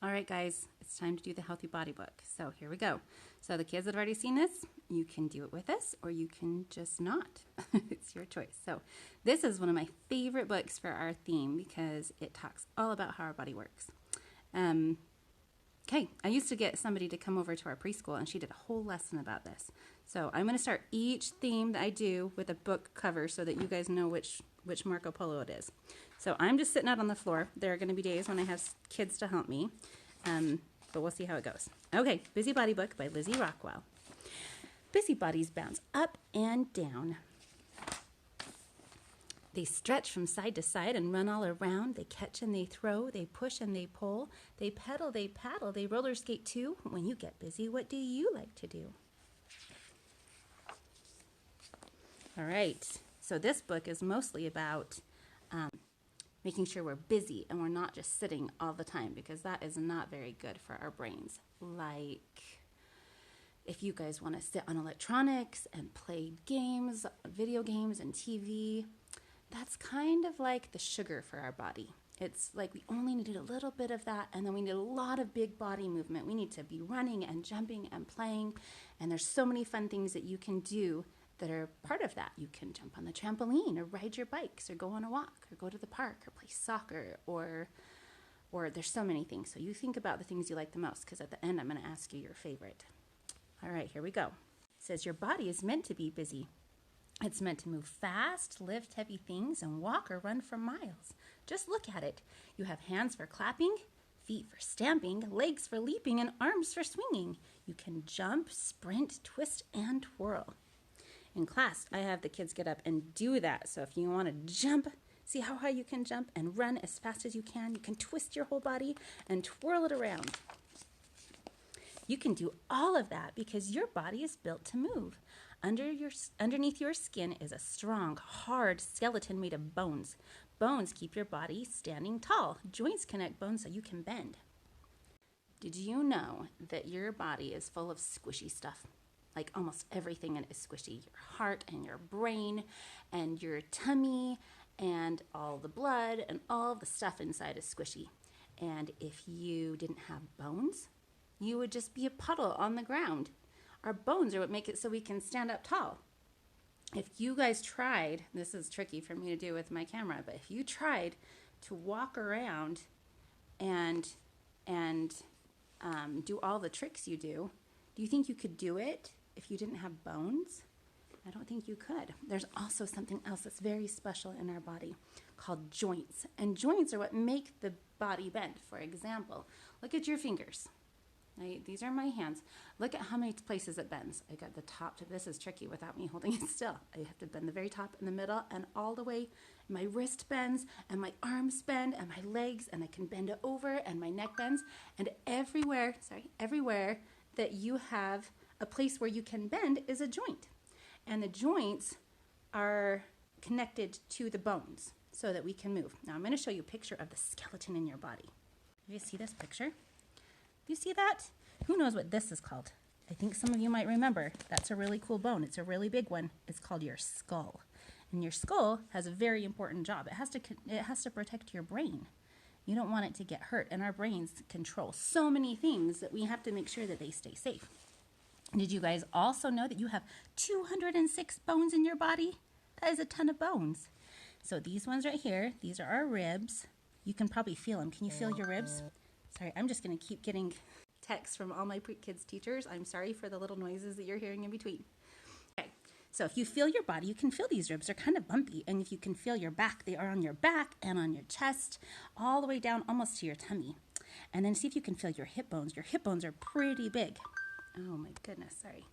All right, guys, it's time to do the Healthy Body Book. So here we go. So the kids that have already seen this, you can do it with us or you can just not. It's your choice. So this is one of my favorite books for our theme because it talks all about how our body works. Okay, I used to get somebody to come over to our preschool and she did a whole lesson about this. So I'm going to start each theme that I do with a book cover so that you guys know which Marco Polo it is. So I'm just sitting out on the floor. There are going to be days when I have kids to help me, but we'll see how it goes. Okay, Busy Body Book by Lizzie Rockwell. Busy bodies bounce up and down. They stretch from side to side and run all around. They catch and they throw. They push and they pull. They pedal, they paddle. They roller skate too. When you get busy, what do you like to do? All right. So this book is mostly about making sure we're busy and we're not just sitting all the time because that is not very good for our brains. Like if you guys want to sit on electronics and play games, video games and TV, that's kind of like the sugar for our body. It's like we only needed a little bit of that, and then we need a lot of big body movement. We need to be running and jumping and playing, and there's so many fun things that you can do that are part of that. You can jump on the trampoline or ride your bikes or go on a walk or go to the park or play soccer or there's so many things. So you think about the things you like the most because at the end I'm going to ask you your favorite. All right, here we go. It says your body is meant to be busy. It's meant to move fast, lift heavy things, and walk or run for miles. Just look at it. You have hands for clapping, feet for stamping, legs for leaping, and arms for swinging. You can jump, sprint, twist, and twirl. In class, I have the kids get up and do that. So if you want to jump, see how high you can jump and run as fast as you can. You can twist your whole body and twirl it around. You can do all of that because your body is built to move. Underneath your skin is a strong, hard skeleton made of bones. Bones keep your body standing tall. Joints connect bones so you can bend. Did you know that your body is full of squishy stuff? Like almost everything in it is squishy. Your heart and your brain and your tummy and all the blood and all the stuff inside is squishy. And if you didn't have bones, you would just be a puddle on the ground. Our bones are what make it so we can stand up tall. If you guys tried, this is tricky for me to do with my camera, but if you tried to walk around and do all the tricks you do you think you could do it if you didn't have bones? I don't think you could. There's also something else that's very special in our body called joints. And joints are what make the body bend. For example, look at your fingers. Right? These are my hands. Look at how many places it bends. I got the top to this is tricky without me holding it still. I have to bend the very top and the middle and all the way. My wrist bends and my arms bend and my legs and I can bend it over and my neck bends. And everywhere that you have a place where you can bend is a joint. And the joints are connected to the bones so that we can move. Now I'm going to show you a picture of the skeleton in your body. You see this picture? You see that? Who knows what this is called? I think some of you might remember. That's a really cool bone. It's a really big one. It's called your skull. And your skull has a very important job. It has to protect your brain. You don't want it to get hurt. And our brains control so many things that we have to make sure that they stay safe. Did you guys also know that you have 206 bones in your body? That is a ton of bones. So these ones right here, these are our ribs. You can probably feel them. Can you feel your ribs? Sorry, I'm just going to keep getting texts from all my pre-kids teachers. I'm sorry for the little noises that you're hearing in between. Okay, so if you feel your body, you can feel these ribs. They're kind of bumpy. And if you can feel your back, they are on your back and on your chest, all the way down almost to your tummy. And then see if you can feel your hip bones. Your hip bones are pretty big. Oh my goodness, sorry.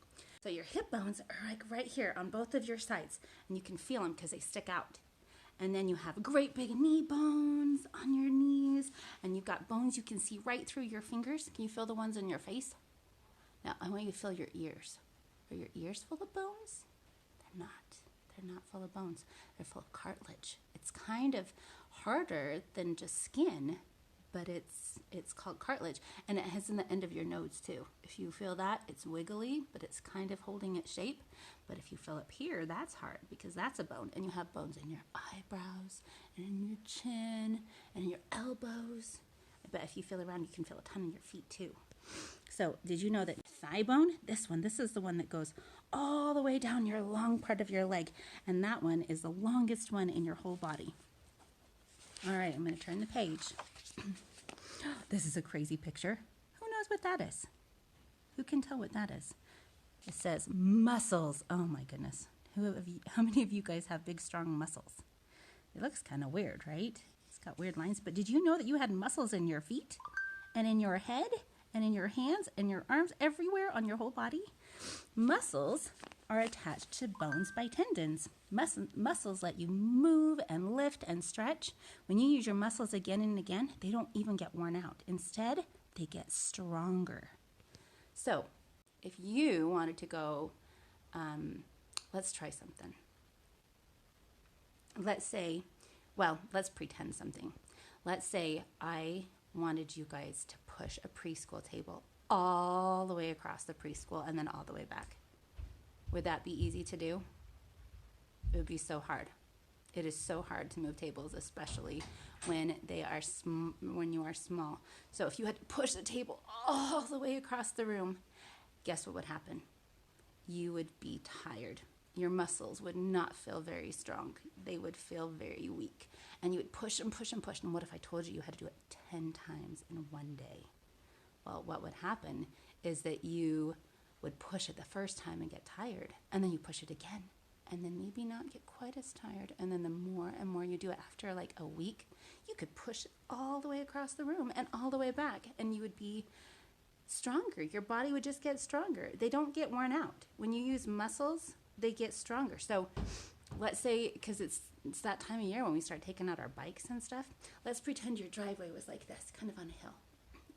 So your hip bones are like right here on both of your sides. And you can feel them because they stick out. And then you have great big knee bones on your knees. And you've got bones you can see right through your fingers. Can you feel the ones on your face? Now, I want you to feel your ears. Are your ears full of bones? They're not. They're not full of bones. They're full of cartilage. It's kind of harder than just skin, but it's called cartilage. And it has in the end of your nose too. If you feel that, it's wiggly, but it's kind of holding its shape. But if you feel up here, that's hard because that's a bone. And you have bones in your eyebrows and in your chin and in your elbows. but if you feel around, you can feel a ton in your feet too. So did you know that thigh bone, this is the one that goes all the way down your long part of your leg, and that one is the longest one in your whole body. All right, I'm going to turn the page. This is a crazy picture. Who knows what that is? Who can tell what that is? It says muscles. Oh my goodness. How many of you guys have big, strong muscles? It looks kind of weird, right? It's got weird lines, but did you know that you had muscles in your feet and in your head and in your hands and your arms, everywhere on your whole body? Muscles are attached to bones by tendons. Muscles let you move and lift and stretch. When you use your muscles again and again, they don't even get worn out. Instead, they get stronger. So, if you wanted to go, let's try something. Let's pretend something. Let's say I wanted you guys to push a preschool table all the way across the preschool and then all the way back. Would that be easy to do? It would be so hard. It is so hard to move tables, especially when when you are small. So if you had to push the table all the way across the room, guess what would happen? You would be tired. Your muscles would not feel very strong. They would feel very weak. And you would push and push and push. And what if I told you had to do it 10 times in one day? Well, what would happen is that you would push it the first time and get tired. And then you push it again. And then maybe not get quite as tired. And then the more and more you do it, after like a week, you could push it all the way across the room and all the way back. And you would be stronger. Your body would just get stronger. They don't get worn out. When you use muscles, they get stronger. So let's say, because it's that time of year when we start taking out our bikes and stuff, let's pretend your driveway was like this, kind of on a hill.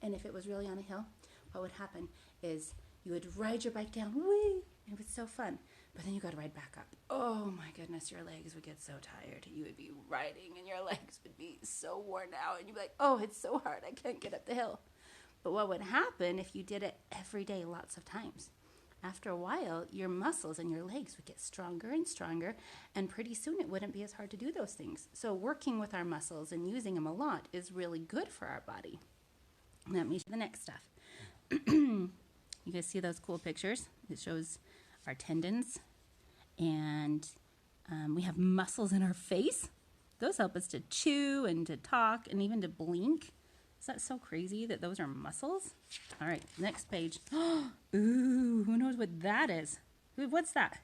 And if it was really on a hill, what would happen is you would ride your bike down, whee, it was so fun. But then you got to ride back up. Oh my goodness, your legs would get so tired. You would be riding and your legs would be so worn out. And you'd be like, oh, it's so hard, I can't get up the hill. But what would happen if you did it every day lots of times? After a while, your muscles and your legs would get stronger and stronger, and pretty soon it wouldn't be as hard to do those things. So working with our muscles and using them a lot is really good for our body. Let me show the next stuff. You guys see those cool pictures? It shows our tendons, and we have muscles in our face. Those help us to chew and to talk and even to blink. Is that so crazy that those are muscles? All right, next page. Ooh, who knows what that is? What's that?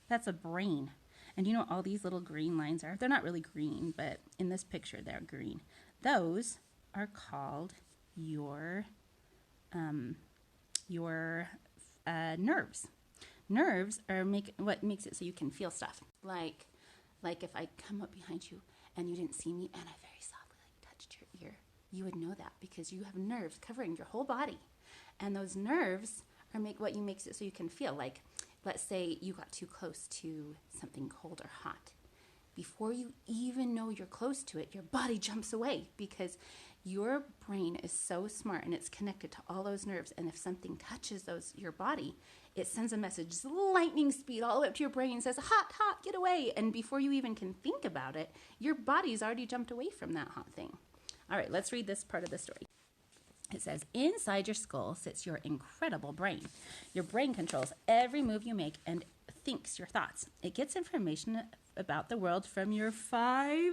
That's a brain. And you know all these little green lines are? They're not really green, but in this picture they're green. Those are called your nerves. Nerves are what makes it so you can feel stuff. Like if I come up behind you and you didn't see me and I very softly touched your ear, you would know that because you have nerves covering your whole body. And those nerves are what makes it so you can feel. Like, let's say you got too close to something cold or hot. Before you even know you're close to it, your body jumps away because your brain is so smart and it's connected to all those nerves. And if something touches your body, it sends a message, lightning speed, all the way up to your brain and says, hot, hot, get away. And before you even can think about it, your body's already jumped away from that hot thing. All right, let's read this part of the story. It says, inside your skull sits your incredible brain. Your brain controls every move you make and thinks your thoughts. It gets information about the world from your 5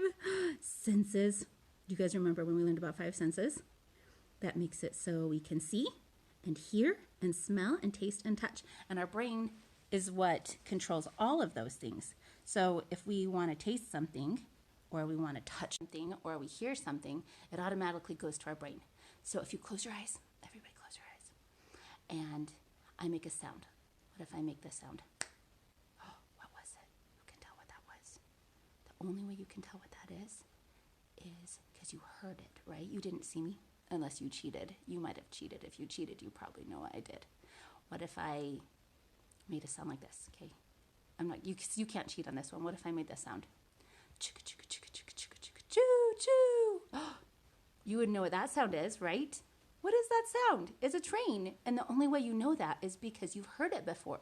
senses. You guys remember when we learned about 5 senses? That makes it so we can see and hear and smell and taste and touch. And our brain is what controls all of those things. So if we want to taste something, or we want to touch something, or we hear something, it automatically goes to our brain. So if you close your eyes, everybody close your eyes, and I make a sound. What if I make this sound? Oh, what was it? Who can tell what that was? The only way you can tell what that is because you heard it, right? You didn't see me unless you cheated. You might have cheated. If you cheated, you probably know what I did. What if I made a sound like this? Okay, you can't cheat on this one. What if I made this sound? Chicka, chicka, chicka, chicka, chicka, chicka, choo, choo. You would know what that sound is, right? What is that sound? It's a train. And the only way you know that is because you've heard it before.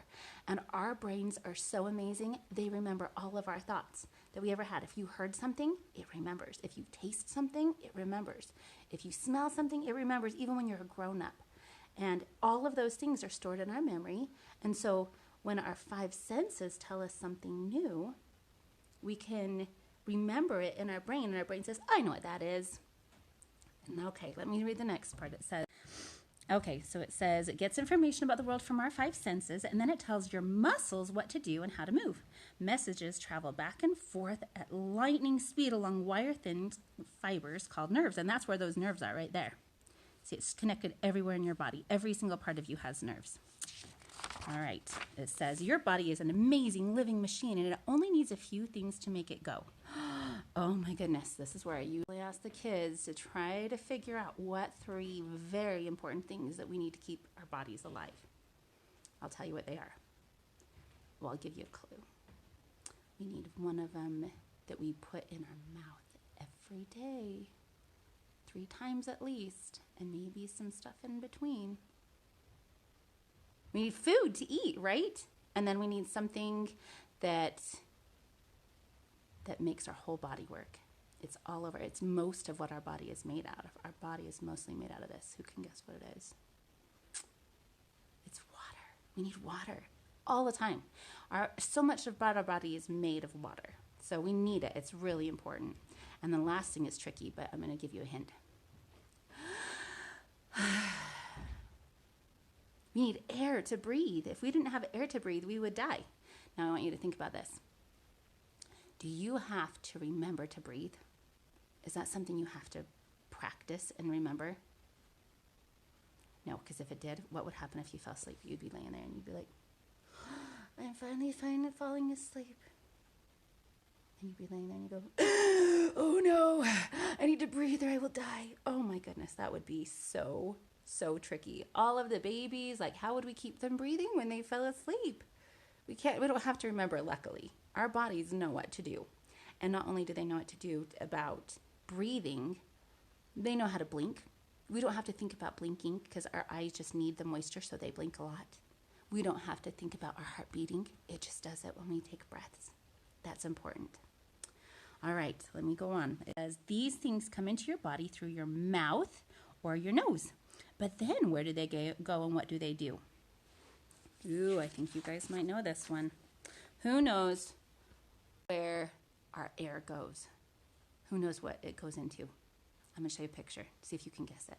And our brains are so amazing, they remember all of our thoughts. that we ever had. If you heard something, it remembers. If you taste something, it remembers. If you smell something, it remembers, even when you're a grown-up. And all of those things are stored in our memory. And so when our five senses tell us something new, we can remember it in our brain. And our brain says, I know what that is. And okay, let me read the next part. It says, it gets information about the world from our five senses, and then it tells your muscles what to do and how to move. Messages travel back and forth at lightning speed along wire-thin fibers called nerves, and that's where those nerves are, right there. See, it's connected everywhere in your body. Every single part of you has nerves. All right, it says, your body is an amazing living machine, and it only needs a few things to make it go. Oh my goodness, this is where I usually ask the kids to try to figure out what 3 very important things that we need to keep our bodies alive. I'll tell you what they are. Well, I'll give you a clue. We need one of them that we put in our mouth every day, 3 times at least, and maybe some stuff in between. We need food to eat, right? And then we need something that makes our whole body work. It's all over. It's most of what our body is made out of. Our body is mostly made out of this. Who can guess what it is? It's water. We need water all the time. So much about our body is made of water. So we need it. It's really important. And the last thing is tricky, but I'm going to give you a hint. We need air to breathe. If we didn't have air to breathe, we would die. Now I want you to think about this. Do you have to remember to breathe? Is that something you have to practice and remember? No, because if it did, what would happen if you fell asleep? You'd be laying there and you'd be like, I'm finally falling asleep. And you'd be laying there and you go, oh no, I need to breathe or I will die. Oh my goodness, that would be so tricky. All of the babies, like how would we keep them breathing when they fell asleep? We don't have to remember, luckily. Our bodies know what to do. And not only do they know what to do about breathing, they know how to blink. We don't have to think about blinking because our eyes just need the moisture, so they blink a lot. We don't have to think about our heart beating. It just does it when we take breaths. That's important. All right, let me go on. It says these things come into your body through your mouth or your nose. But then where do they go and what do they do? Ooh, I think you guys might know this one. Who knows where our air goes? Who knows what it goes into? I'm going to show you a picture. See if you can guess it.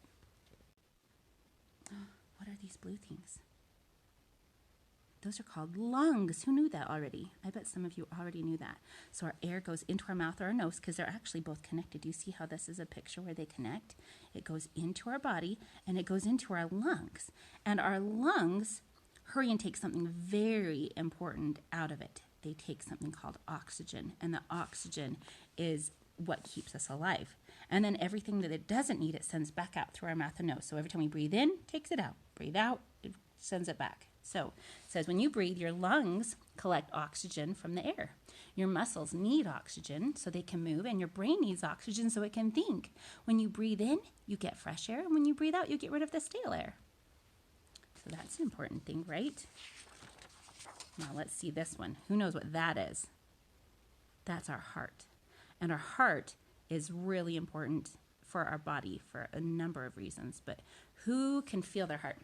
What are these blue things? Those are called lungs. Who knew that already? I bet some of you already knew that. So our air goes into our mouth or our nose because they're actually both connected. Do you see how this is a picture where they connect? It goes into our body and it goes into our lungs. And our lungs hurry and take something very important out of it. They take something called oxygen, and the oxygen is what keeps us alive. And then everything that it doesn't need, it sends back out through our mouth and nose. So every time we breathe in, it takes it out. Breathe out, it sends it back. So it says when you breathe, your lungs collect oxygen from the air. Your muscles need oxygen so they can move, and your brain needs oxygen so it can think. When you breathe in, you get fresh air, and when you breathe out, you get rid of the stale air. So that's an important thing, right? Now let's see this one. Who knows what that is? That's our heart. And our heart is really important for our body for a number of reasons. But who can feel their heart?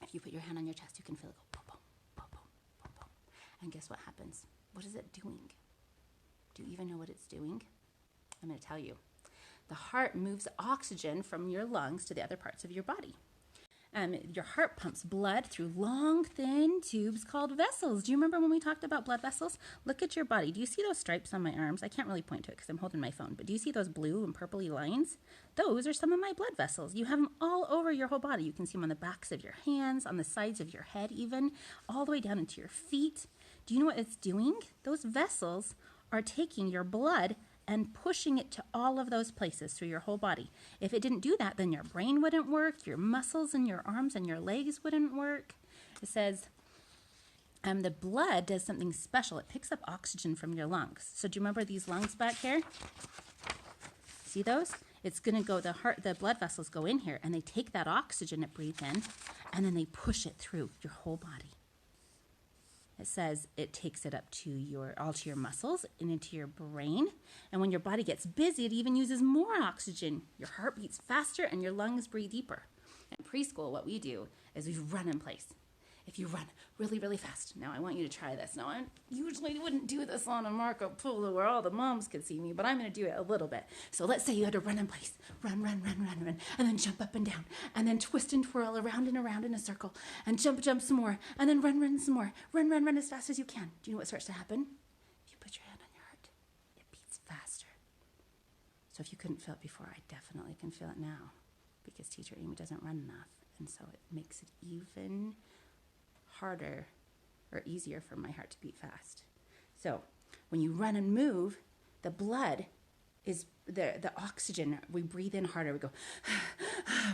If you put your hand on your chest, you can feel it go boom, boom, boom, boom, boom, boom. And guess what happens? What is it doing? Do you even know what it's doing? I'm going to tell you. The heart moves oxygen from your lungs to the other parts of your body. Your heart pumps blood through long, thin tubes called vessels. Do you remember when we talked about blood vessels? Look at your body. Do you see those stripes on my arms? I can't really point to it because I'm holding my phone, but do you see those blue and purpley lines? Those are some of my blood vessels. You have them all over your whole body. You can see them on the backs of your hands, on the sides of your head even, all the way down into your feet. Do you know what it's doing? Those vessels are taking your blood and pushing it to all of those places through your whole body. If it didn't do that, then your brain wouldn't work, your muscles and your arms and your legs wouldn't work. It says the blood does something special. It picks up oxygen from your lungs. So do you remember these lungs back here? See those? It's going to go, the blood vessels go in here, and they take that oxygen it breathes in, and then they push it through your whole body. It says it takes it up to all to your muscles and into your brain. And when your body gets busy, it even uses more oxygen. Your heart beats faster and your lungs breathe deeper. In preschool, what we do is we run in place. If you run really, really fast, now I want you to try this. Now, I usually wouldn't do this on a Marco Polo where all the moms could see me, but I'm going to do it a little bit. So let's say you had to run in place. Run, run, run, run, run, and then jump up and down, and then twist and twirl around and around in a circle, and jump, jump some more, and then run, run some more. Run, run, run as fast as you can. Do you know what starts to happen? If you put your hand on your heart, it beats faster. So if you couldn't feel it before, I definitely can feel it now because teacher Amy doesn't run enough, and so it makes it even harder or easier for my heart to beat fast. So when you run and move, the blood is the oxygen. We breathe in harder. We go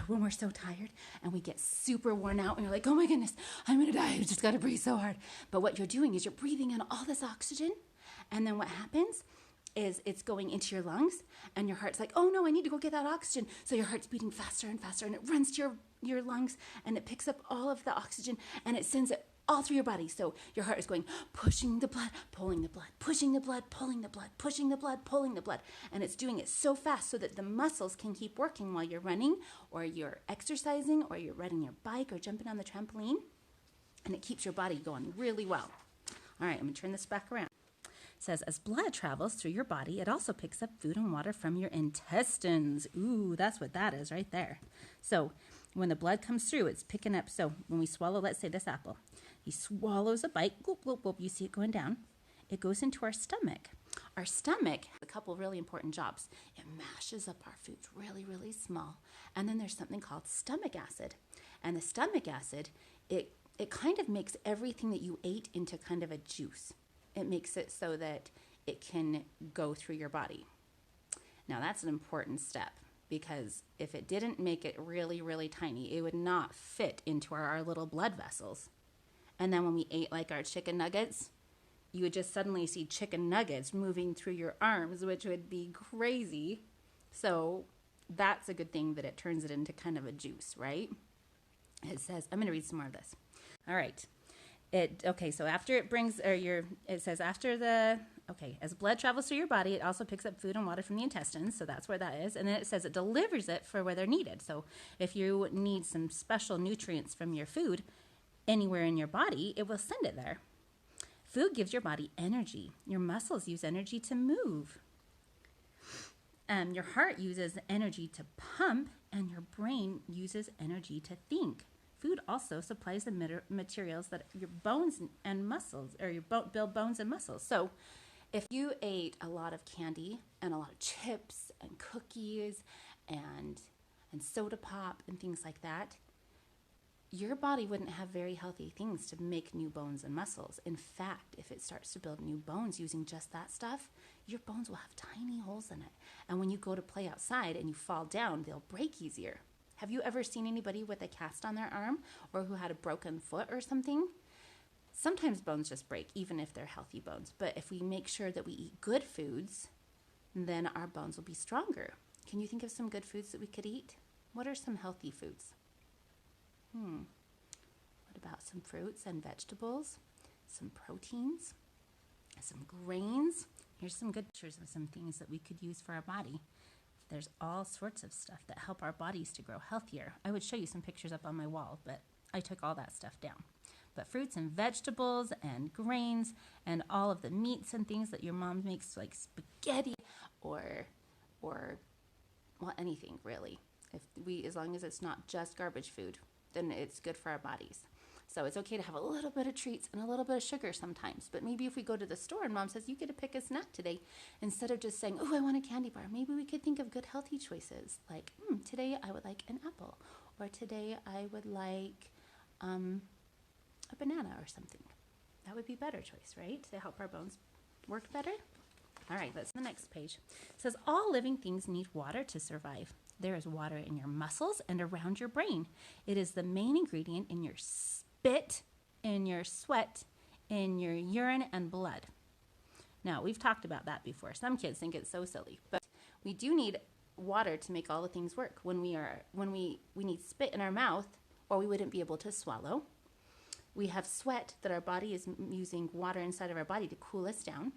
when we're so tired and we get super worn out and you're like, oh my goodness, I'm gonna die. I just gotta breathe so hard. But what you're doing is you're breathing in all this oxygen, and then what happens is it's going into your lungs, and your heart's like, oh no, I need to go get that oxygen. So your heart's beating faster and faster, and it runs to your lungs, and it picks up all of the oxygen, and it sends it all through your body. So your heart is going, pushing the blood, pulling the blood, pushing the blood, pulling the blood, pushing the blood, pulling the blood. And it's doing it so fast so that the muscles can keep working while you're running, or you're exercising, or you're riding your bike, or jumping on the trampoline. And it keeps your body going really well. All right, I'm going to turn this back around. It says, as blood travels through your body, it also picks up food and water from your intestines. Ooh, that's what that is right there. So when the blood comes through, it's picking up. So when we swallow, let's say this apple, he swallows a bite, gloop, gloop, gloop, you see it going down. It goes into our stomach. Our stomach has a couple really important jobs. It mashes up our foods really, really small. And then there's something called stomach acid. And the stomach acid, it kind of makes everything that you ate into kind of a juice. It makes it so that it can go through your body. Now that's an important step, because if it didn't make it really, really tiny, it would not fit into our little blood vessels. And then when we ate like our chicken nuggets, you would just suddenly see chicken nuggets moving through your arms, which would be crazy. So that's a good thing that it turns it into kind of a juice, right? It says, I'm going to read some more of this. All right. So after it brings, it says as blood travels through your body, it also picks up food and water from the intestines. So that's where that is. And then it says it delivers it for where they're needed. So if you need some special nutrients from your food anywhere in your body, it will send it there. Food gives your body energy. Your muscles use energy to move. Your heart uses energy to pump, and your brain uses energy to think. Food also supplies the materials that your bones and muscles, or build bones and muscles. So if you ate a lot of candy and a lot of chips and cookies and soda pop and things like that, your body wouldn't have very healthy things to make new bones and muscles. In fact, if it starts to build new bones using just that stuff, your bones will have tiny holes in it. And when you go to play outside and you fall down, they'll break easier. Have you ever seen anybody with a cast on their arm, or who had a broken foot or something? Sometimes bones just break, even if they're healthy bones. But if we make sure that we eat good foods, then our bones will be stronger. Can you think of some good foods that we could eat? What are some healthy foods? What about some fruits and vegetables, some proteins, some grains? Here's some good pictures of some things that we could use for our body. There's all sorts of stuff that help our bodies to grow healthier. I would show you some pictures up on my wall, but I took all that stuff down. But fruits and vegetables and grains and all of the meats and things that your mom makes, like spaghetti or well, anything really. As long as it's not just garbage food, then it's good for our bodies. So it's okay to have a little bit of treats and a little bit of sugar sometimes. But maybe if we go to the store and mom says, you get to pick a snack today, instead of just saying, oh, I want a candy bar, maybe we could think of good healthy choices. Like, today I would like an apple. Or today I would like a banana or something. That would be a better choice, right? To help our bones work better. All right, that's the next page. It says, all living things need water to survive. There is water in your muscles and around your brain. It is the main ingredient in your spit, in your sweat, in your urine and blood. Now, we've talked about that before. Some kids think it's so silly, but we do need water to make all the things work. When we need spit in our mouth, or we wouldn't be able to swallow. We have sweat that our body is using water inside of our body to cool us down.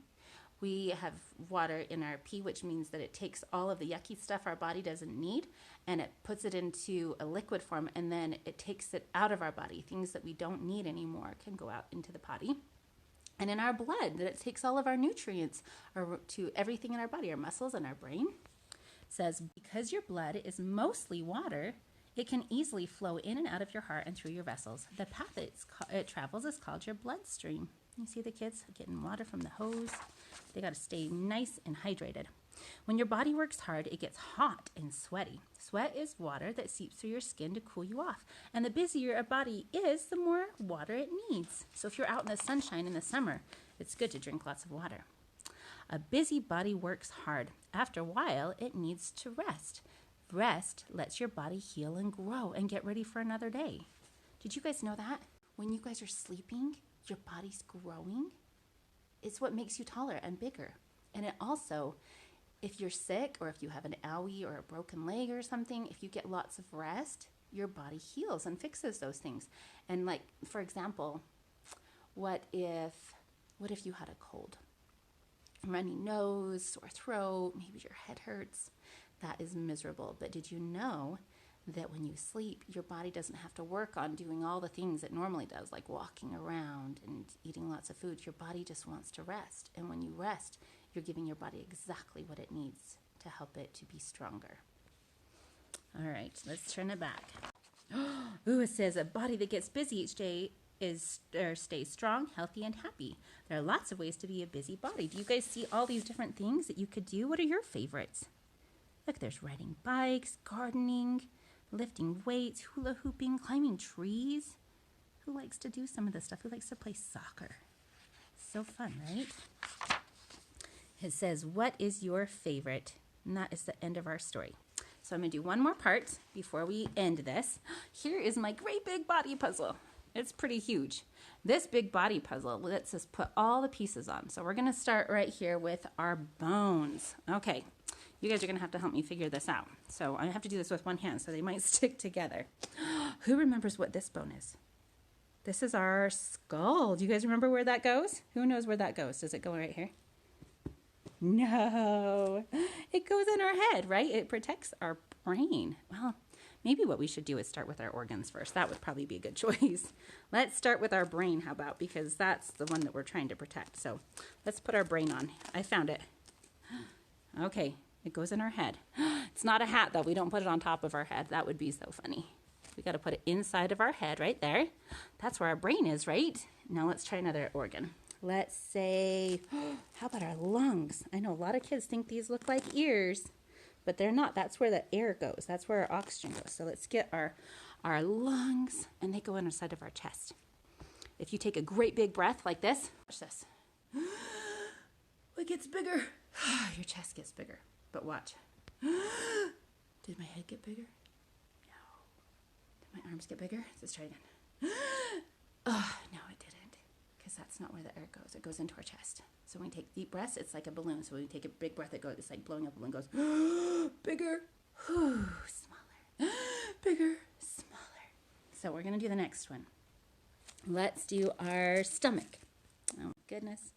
We have water in our pee, which means that it takes all of the yucky stuff our body doesn't need and it puts it into a liquid form, and then it takes it out of our body. Things that we don't need anymore can go out into the potty. And in our blood, that it takes all of our nutrients to everything in our body, our muscles and our brain. It says, because your blood is mostly water, it can easily flow in and out of your heart and through your vessels. The path it travels is called your bloodstream. You see the kids getting water from the hose? They got to stay nice and hydrated. When your body works hard, it gets hot and sweaty. Sweat is water that seeps through your skin to cool you off. And the busier a body is, the more water it needs. So if you're out in the sunshine in the summer, it's good to drink lots of water. A busy body works hard. After a while, it needs to rest. Rest lets your body heal and grow and get ready for another day. Did you guys know that? When you guys are sleeping, your body's growing. It's what makes you taller and bigger. And it also, if you're sick or if you have an owie or a broken leg or something, if you get lots of rest, your body heals and fixes those things. And like, for example, what if you had a cold? Runny nose, sore throat, maybe your head hurts. That is miserable. But did you know that when you sleep, your body doesn't have to work on doing all the things it normally does, like walking around and eating lots of food? Your body just wants to rest. And when you rest, you're giving your body exactly what it needs to help it to be stronger. All right, let's turn it back. Ooh, it says a body that gets busy each day stays strong, healthy, and happy. There are lots of ways to be a busy body. Do you guys see all these different things that you could do? What are your favorites? Look, there's riding bikes, gardening, lifting weights, hula hooping, climbing trees. Who likes to do some of this stuff? Who likes to play soccer? So fun, right? It says, what is your favorite? And that is the end of our story. So I'm going to do one more part before we end this. Here is my great big body puzzle. It's pretty huge. This big body puzzle lets us put all the pieces on. So we're going to start right here with our bones. Okay, you guys are going to have to help me figure this out. So I have to do this with one hand, so they might stick together. Who remembers what this bone is? This is our skull. Do you guys remember where that goes? Who knows where that goes? Does it go right here? No, it goes in our head, right? It protects our brain. Well, maybe what we should do is start with our organs first. That would probably be a good choice. Let's start with our brain, how about? Because that's the one that we're trying to protect. So let's put our brain on. I found it. Okay, it goes in our head. It's not a hat, though. We don't put it on top of our head. That would be so funny. We got to put it inside of our head right there. That's where our brain is, right? Now let's try another organ. Let's say, how about our lungs? I know a lot of kids think these look like ears, but they're not. That's where the air goes. That's where our oxygen goes. So let's get our lungs, and they go inside of our chest. If you take a great big breath like this, watch this. It gets bigger. Your chest gets bigger. But watch. Did my head get bigger? No. Did my arms get bigger? Let's try again. Oh, no, it didn't. Because that's not where the air goes. It goes into our chest. So when we take deep breaths, it's like a balloon. So when we take a big breath, it's like blowing up a balloon. Goes bigger, smaller, bigger, smaller. So we're going to do the next one. Let's do our stomach. Oh, goodness.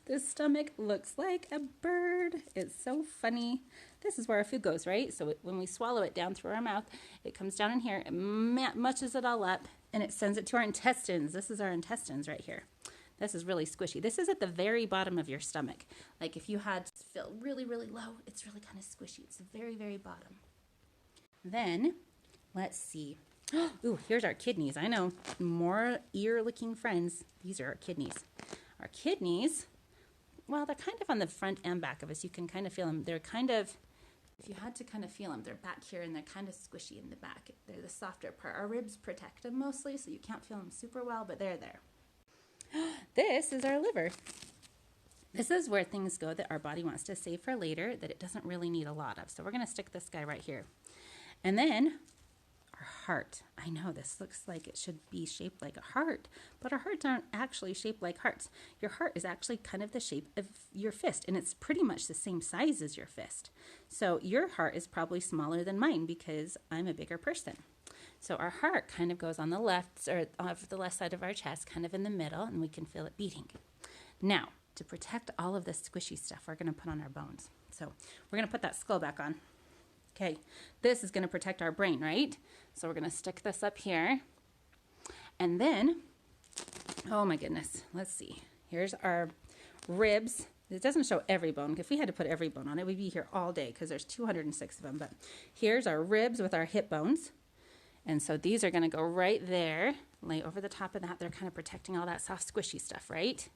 This stomach looks like a bird. It's so funny. This is where our food goes, right? So when we swallow it down through our mouth, it comes down in here, it mushes it all up, and it sends it to our intestines. This is our intestines right here. This is really squishy. This is at the very bottom of your stomach. Like if you had to feel really, really low, it's really kind of squishy. It's the very, very bottom. Then, let's see. Ooh, here's our kidneys. I know, more ear-looking friends. These are our kidneys. Our kidneys, well, they're kind of on the front and back of us. You can kind of feel them. They're kind of, if you had to kind of feel them, they're back here and they're kind of squishy in the back. They're the softer part. Our ribs protect them mostly, so you can't feel them super well, but they're there. This is our liver. This is where things go that our body wants to save for later that it doesn't really need a lot of. So we're going to stick this guy right here. And then our heart. I know this looks like it should be shaped like a heart, but our hearts aren't actually shaped like hearts. Your heart is actually kind of the shape of your fist, and it's pretty much the same size as your fist. So your heart is probably smaller than mine because I'm a bigger person. So our heart kind of goes on the left, or off the left side of our chest, kind of in the middle, and we can feel it beating. Now, to protect all of this squishy stuff, we're going to put on our bones. So we're going to put that skull back on. Okay, this is going to protect our brain, right? So we're going to stick this up here. And then, oh my goodness, let's see. Here's our ribs. It doesn't show every bone. If we had to put every bone on it, we'd be here all day because there's 206 of them. But here's our ribs with our hip bones. And so these are going to go right there, lay over the top of that. They're kind of protecting all that soft, squishy stuff, right?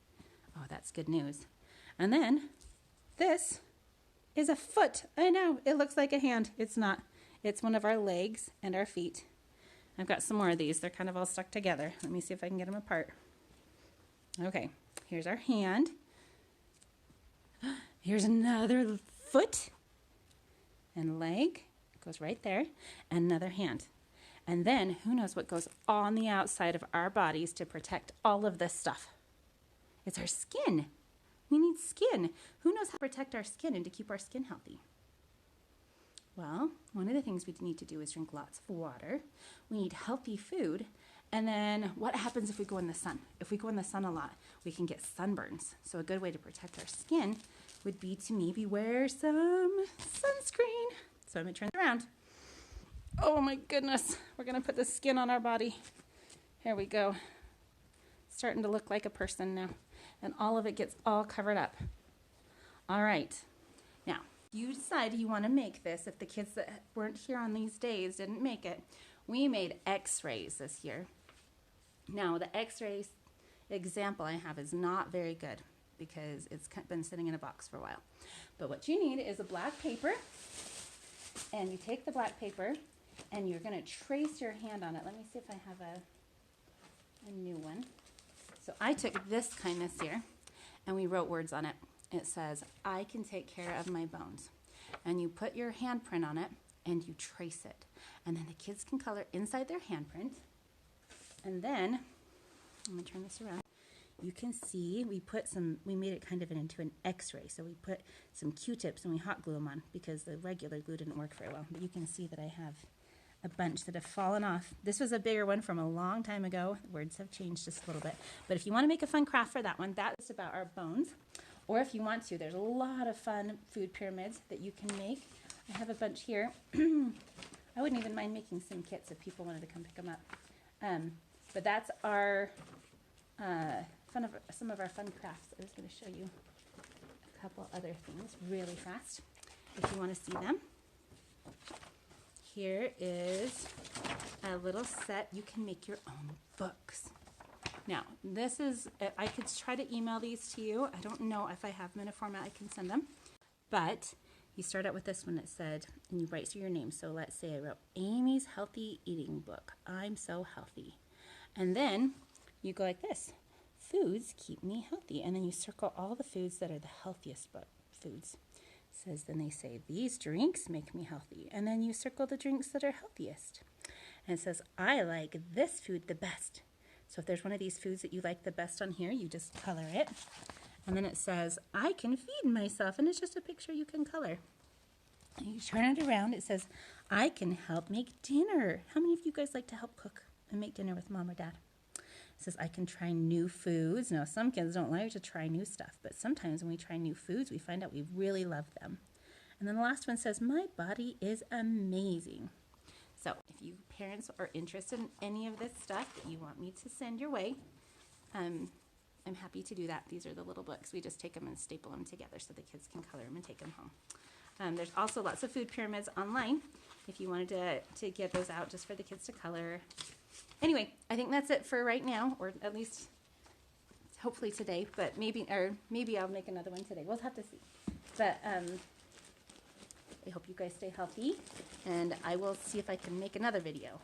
Oh, that's good news. And then this is a foot. I know, it looks like a hand. It's not. It's one of our legs and our feet. I've got some more of these. They're kind of all stuck together. Let me see if I can get them apart. Okay, here's our hand. Here's another foot and leg. It goes right there. And another hand. And then, who knows what goes on the outside of our bodies to protect all of this stuff? It's our skin. We need skin. Who knows how to protect our skin and to keep our skin healthy? Well, one of the things we need to do is drink lots of water. We need healthy food. And then what happens if we go in the sun? If we go in the sun a lot, we can get sunburns. So a good way to protect our skin would be to maybe wear some sunscreen. So I'm going to turn it around. Oh my goodness. We're going to put the skin on our body. Here we go. Starting to look like a person now. And all of it gets all covered up. All right. Now, you decide you want to make this. If the kids that weren't here on these days didn't make it, we made x-rays this year. Now, the x-ray example I have is not very good because it's been sitting in a box for a while. But what you need is a black paper, and you take the black paper, and you're going to trace your hand on it. Let me see if I have a new one. So I took this kind this year, and we wrote words on it. It says, I can take care of my bones. And you put your handprint on it, and you trace it. And then the kids can color inside their handprint. And then, I'm going to turn this around. You can see we made it kind of into an x-ray. So we put some Q-tips and we hot glue them on because the regular glue didn't work very well. But you can see that I have a bunch that have fallen off. This was a bigger one from a long time ago. The words have changed just a little bit. But if you want to make a fun craft for that one, that's about our bones. Or if you want to, there's a lot of fun food pyramids that you can make. I have a bunch here. I wouldn't even mind making some kits if people wanted to come pick them up. But that's our some of our fun crafts. I was going to show you a couple other things really fast if you want to see them. Here is a little set. You can make your own books. Now, this is, I could try to email these to you. I don't know if I have them in a format I can send them. But you start out with this one that said, and you write through your name. So let's say I wrote Amy's Healthy Eating Book. I'm so healthy. And then you go like this. Foods keep me healthy. And then you circle all the foods that are the healthiest foods. Says, then they say, these drinks make me healthy. And then you circle the drinks that are healthiest. And it says, I like this food the best. So if there's one of these foods that you like the best on here, you just color it. And then it says, I can feed myself. And it's just a picture you can color. And you turn it around. It says, I can help make dinner. How many of you guys like to help cook and make dinner with mom or dad? It says, I can try new foods. Now, some kids don't like to try new stuff, but sometimes when we try new foods, we find out we really love them. And then the last one says, my body is amazing. So if you parents are interested in any of this stuff that you want me to send your way, I'm happy to do that. These are the little books. We just take them and staple them together so the kids can color them and take them home. There's also lots of food pyramids online if you wanted to get those out just for the kids to color. Anyway, I think that's it for right now, or at least hopefully today, but maybe I'll make another one today. We'll have to see. But I hope you guys stay healthy, and I will see if I can make another video.